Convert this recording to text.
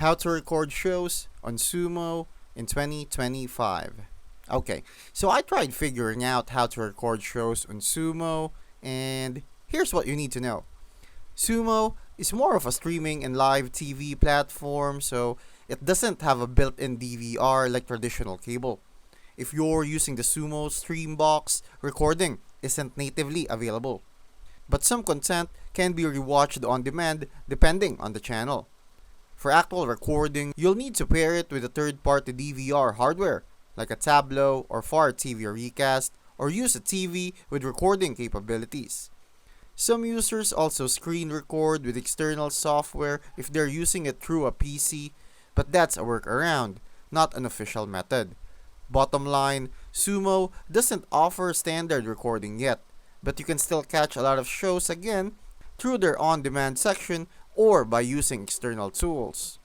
How to record shows on Xumo in 2025. Okay, so I tried figuring out how to record shows on Xumo, and here's what you need to know. Xumo is more of a streaming and live TV platform, so it doesn't have a built-in DVR like traditional cable. If you're using the Xumo Stream Box, recording isn't natively available. But some content can be rewatched on demand depending on the channel. For actual recording, you'll need to pair it with a third-party DVR hardware, like a Tablo or Far TV Recast, or use a TV with recording capabilities. Some users also screen record with external software if they're using it through a PC, but that's a workaround, not an official method. Bottom line, Xumo doesn't offer standard recording yet, but you can still catch a lot of shows again through their on-demand section or by using external tools.